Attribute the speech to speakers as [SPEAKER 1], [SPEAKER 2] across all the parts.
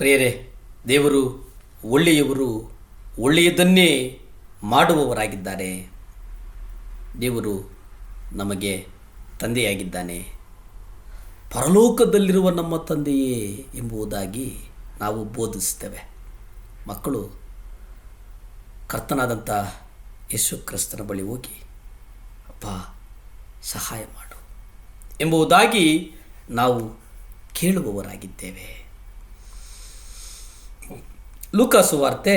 [SPEAKER 1] ಪ್ರಿಯರೇ, ದೇವರು ಒಳ್ಳೆಯವರು, ಒಳ್ಳೆಯದನ್ನೇ ಮಾಡುವವರಾಗಿದ್ದಾರೆ. ದೇವರು ನಮಗೆ ತಂದೆಯಾಗಿದ್ದಾನೆ. ಪರಲೋಕದಲ್ಲಿರುವ ನಮ್ಮ ತಂದೆಯೇ ಎಂಬುದಾಗಿ ನಾವು ಬೋಧಿಸ್ತೇವೆ. ಮಕ್ಕಳು ಕರ್ತನಾದಂಥ ಯೇಸು ಕ್ರಿಸ್ತನ ಬಳಿ ಹೋಗಿ, ಅಪ್ಪ ಸಹಾಯ ಮಾಡು ಎಂಬುದಾಗಿ ನಾವು ಕೇಳುವವರಾಗಿದ್ದೇವೆ. ಲೂಕ ಸುವಾರ್ತೆ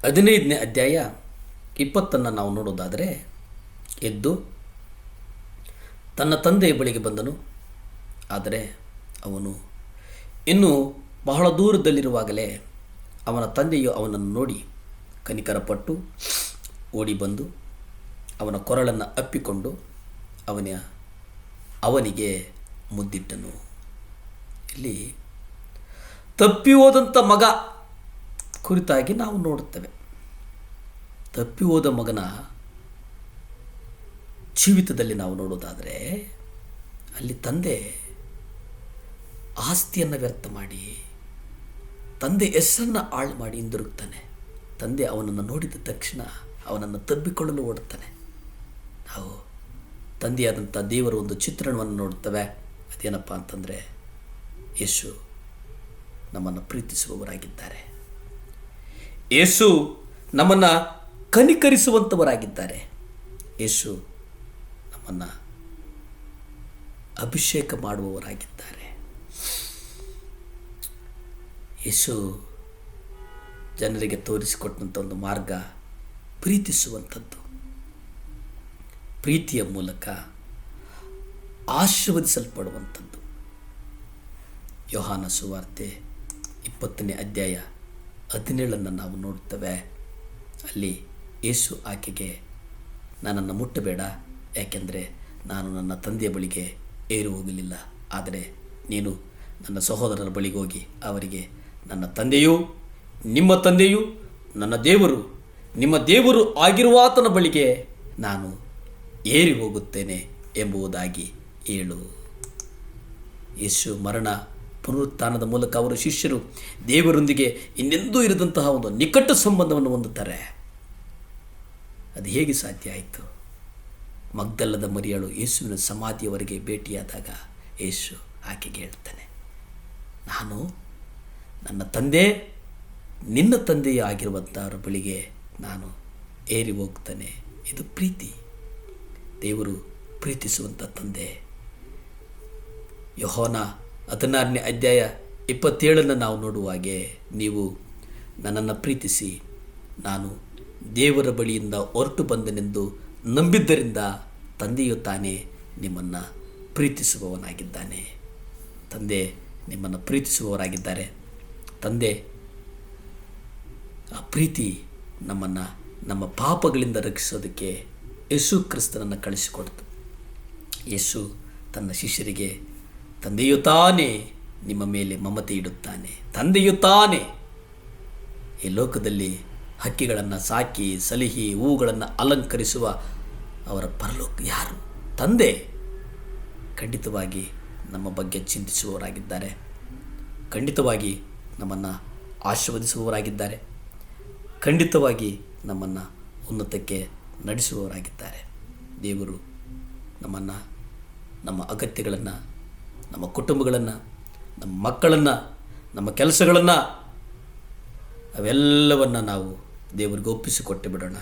[SPEAKER 1] 15ನೇ ಅಧ್ಯಾಯ 20 ನಾವು ನೋಡೋದಾದರೆ, ಎದ್ದು ತನ್ನ ತಂದೆಯ ಬಳಿಗೆ ಬಂದನು. ಆದರೆ ಅವನು ಇನ್ನೂ ಬಹಳ ದೂರದಲ್ಲಿರುವಾಗಲೇ ಅವನ ತಂದೆಯು ಅವನನ್ನು ನೋಡಿ ಕನಿಕರಪಟ್ಟು ಓಡಿ ಬಂದು ಅವನ ಕೊರಳನ್ನು ಅಪ್ಪಿಕೊಂಡು ಅವನಿಗೆ ಮುದ್ದಿಟ್ಟನು. ಇಲ್ಲಿ ತಪ್ಪಿ ಹೋದಂಥ ಮಗ ಕುರಿತಾಗಿ ನಾವು ನೋಡುತ್ತೇವೆ. ತಪ್ಪಿ ಹೋದ ಮಗನ ಜೀವಿತದಲ್ಲಿ ನಾವು ನೋಡೋದಾದರೆ, ಅಲ್ಲಿ ತಂದೆ ಆಸ್ತಿಯನ್ನು ವ್ಯರ್ಥ ಮಾಡಿ, ತಂದೆ ಹೆಸರನ್ನು ಹಾಳು ಮಾಡಿ ಹಿಂದಿರುಗ್ತಾನೆ. ತಂದೆ ಅವನನ್ನು ನೋಡಿದ ತಕ್ಷಣ ಅವನನ್ನು ತಬ್ಬಿಕೊಳ್ಳಲು ಓಡುತ್ತಾನೆ. ನಾವು ತಂದೆಯಾದಂಥ ದೇವರ ಒಂದು ಚಿತ್ರಣವನ್ನು ನೋಡುತ್ತೇವೆ. ಅದೇನಪ್ಪ ಅಂತಂದರೆ, ಯೇಸು ನಮ್ಮನ್ನು ಪ್ರೀತಿಸುವವರಾಗಿದ್ದಾರೆ. ಯೇಸು ನಮ್ಮನ್ನು ಕನಿಕರಿಸುವಂಥವರಾಗಿದ್ದಾರೆ. ಯೇಸು ನಮ್ಮನ್ನು ಅಭಿಷೇಕ ಮಾಡುವವರಾಗಿದ್ದಾರೆ. ಯೇಸು ಜನರಿಗೆ ತೋರಿಸಿಕೊಟ್ಟಂಥ ಒಂದು ಮಾರ್ಗ ಪ್ರೀತಿಸುವಂಥದ್ದು. ಪ್ರೀತಿಯ ಮೂಲಕ ಆಶೀರ್ವದಿಸಲ್ಪಡುವಂಥದ್ದು. ಯೋಹಾನ ಸುವಾರ್ತೆ 20ನೇ ಅಧ್ಯಾಯ 17 ನಾವು ನೋಡುತ್ತೇವೆ. ಅಲ್ಲಿ ಯೇಸು ಆಕೆಗೆ, ನನ್ನನ್ನು ಮುಟ್ಟಬೇಡ, ಯಾಕೆಂದರೆ ನಾನು ನನ್ನ ತಂದೆಯ ಬಳಿಗೆ ಏರು ಹೋಗಲಿಲ್ಲ. ಆದರೆ ನೀನು ನನ್ನ ಸಹೋದರರ ಬಳಿಗೆ ಹೋಗಿ ಅವರಿಗೆ, ನನ್ನ ತಂದೆಯೂ ನಿಮ್ಮ ತಂದೆಯೂ ನನ್ನ ದೇವರು ನಿಮ್ಮ ದೇವರು ಆಗಿರುವಾತನ ಬಳಿಗೆ ನಾನು ಏರಿ ಹೋಗುತ್ತೇನೆ ಎಂಬುದಾಗಿ ಹೇಳು. ಯೇಸು ಮರಣ ಪುನರುತ್ಥಾನದ ಮೂಲಕ ಅವರ ಶಿಷ್ಯರು ದೇವರೊಂದಿಗೆ ಇನ್ನೆಂದೂ ಇರದಂತಹ ಒಂದು ನಿಕಟ ಸಂಬಂಧವನ್ನು ಹೊಂದುತ್ತಾರೆ. ಅದು ಹೇಗೆ ಸಾಧ್ಯ ಆಯಿತು? ಮಗ್ದಲದ ಮರಿಯಳು ಯೇಸುವಿನ ಸಮಾಧಿಯವರೆಗೆ ಭೇಟಿಯಾದಾಗ ಯೇಸು ಆಕೆಗೆ ಹೇಳ್ತಾನೆ, ನಾನು ನನ್ನ ತಂದೆ ನಿನ್ನ ತಂದೆಯೇ ಆಗಿರುವಂಥವರ ಬಳಿಗೆ ನಾನು ಏರಿ ಹೋಗ್ತಾನೆ. ಇದು ಪ್ರೀತಿ. ದೇವರು ಪ್ರೀತಿಸುವಂಥ ತಂದೆ. ಯೋಹಾನ 16ನೇ ಅಧ್ಯಾಯ 27 ನಾವು ನೋಡುವಾಗೆ, ನೀವು ನನ್ನನ್ನು ಪ್ರೀತಿಸಿ ನಾನು ದೇವರ ಬಳಿಯಿಂದ ಹೊರಟು ಬಂದನೆಂದು ನಂಬಿದ್ದರಿಂದ ತಂದೆಯು ತಾನೇ ನಿಮ್ಮನ್ನು ಪ್ರೀತಿಸುವವನಾಗಿದ್ದಾನೆ. ತಂದೆ ನಿಮ್ಮನ್ನು ಪ್ರೀತಿಸುವವರಾಗಿದ್ದಾರೆ. ತಂದೆ ಆ ಪ್ರೀತಿ ನಮ್ಮನ್ನು ನಮ್ಮ ಪಾಪಗಳಿಂದ ರಕ್ಷಿಸೋದಕ್ಕೆ ಯೇಸು ಕ್ರಿಸ್ತನನ್ನು ಕಳಿಸಿಕೊಡ್ತು. ಯೇಸು ತನ್ನ ಶಿಷ್ಯರಿಗೆ, ತಂದೆಯು ತಾನೇ ನಿಮ್ಮ ಮೇಲೆ ಮಮತೆ ಇಡುತ್ತಾನೆ. ತಂದೆಯು ತಾನೇ ಈ ಲೋಕದಲ್ಲಿ ಹಕ್ಕಿಗಳನ್ನು ಸಾಕಿ ಸಲಿಹಿ ಹೂಗಳನ್ನು ಅಲಂಕರಿಸುವ ಅವರ ಪರಲೋಕ ಯಾರು? ತಂದೆ. ಖಂಡಿತವಾಗಿ ನಮ್ಮ ಬಗ್ಗೆ ಚಿಂತಿಸುವವರಾಗಿದ್ದಾರೆ. ಖಂಡಿತವಾಗಿ ನಮ್ಮನ್ನು ಆಶೀರ್ವದಿಸುವವರಾಗಿದ್ದಾರೆ. ಖಂಡಿತವಾಗಿ ನಮ್ಮನ್ನು ಉನ್ನತಕ್ಕೆ ನಡೆಸುವವರಾಗಿದ್ದಾರೆ. ದೇವರು ನಮ್ಮನ್ನು, ನಮ್ಮ ಅಗತ್ಯಗಳನ್ನು, ನಮ್ಮ ಕುಟುಂಬಗಳನ್ನು, ನಮ್ಮ ಮಕ್ಕಳನ್ನು, ನಮ್ಮ ಕೆಲಸಗಳನ್ನು ಅವೆಲ್ಲವನ್ನು ನಾವು ದೇವರಿಗೆ ಒಪ್ಪಿಸಿಕೊಟ್ಟು ಬಿಡೋಣ.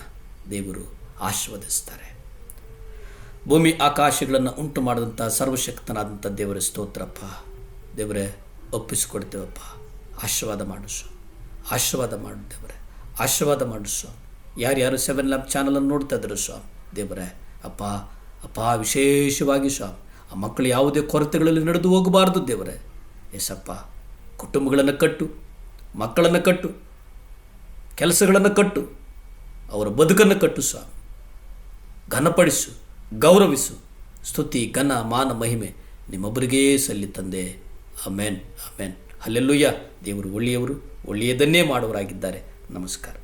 [SPEAKER 1] ದೇವರು ಆಶೀರ್ವದಿಸ್ತಾರೆ. ಭೂಮಿ ಆಕಾಶಗಳನ್ನು ಉಂಟು ಮಾಡಿದಂಥ ಸರ್ವಶಕ್ತನಾದಂಥ ದೇವರ ಸ್ತೋತ್ರಪ್ಪ. ದೇವರೇ, ಒಪ್ಪಿಸಿಕೊಡ್ತೇವಪ್ಪ. ಆಶೀರ್ವಾದ ಮಾಡಿಸು, ಆಶೀರ್ವಾದ ಮಾಡು ದೇವರೇ, ಆಶೀರ್ವಾದ ಮಾಡಿಸು. ಯಾರ್ಯಾರು 7 ಲ್ಯಾಂಪ್ ಚಾನಲನ್ನು ನೋಡ್ತಾ ಇದ್ರು ಸ್ವಾಮಿ, ದೇವರೇ ಅಪ್ಪ ವಿಶೇಷವಾಗಿ ಸ್ವಾಮಿ, ಆ ಮಕ್ಕಳು ಯಾವುದೇ ಕೊರತೆಗಳಲ್ಲಿ ನಡೆದು ಹೋಗಬಾರ್ದು ದೇವರೇ. ಎಸಪ್ಪ, ಕುಟುಂಬಗಳನ್ನು ಕಟ್ಟು, ಮಕ್ಕಳನ್ನು ಕಟ್ಟು, ಕೆಲಸಗಳನ್ನು ಕಟ್ಟು, ಅವರ ಬದುಕನ್ನು ಕಟ್ಟು ಸ್ವಾಮಿ. ಘನಪಡಿಸು, ಗೌರವಿಸು. ಸ್ತುತಿ, ಘನ, ಮಾನ, ಮಹಿಮೆ ನಿಮ್ಮೊಬ್ಬರಿಗೇ ಸಲ್ಲಿ ತಂದೆ. Amen, amen, hallelujah. ದೇವರು ಒಳ್ಳೆಯವರು, ಒಳ್ಳೆಯದನ್ನೇ ಮಾಡುವವರಾಗಿದ್ದಾರೆ. ನಮಸ್ಕಾರ.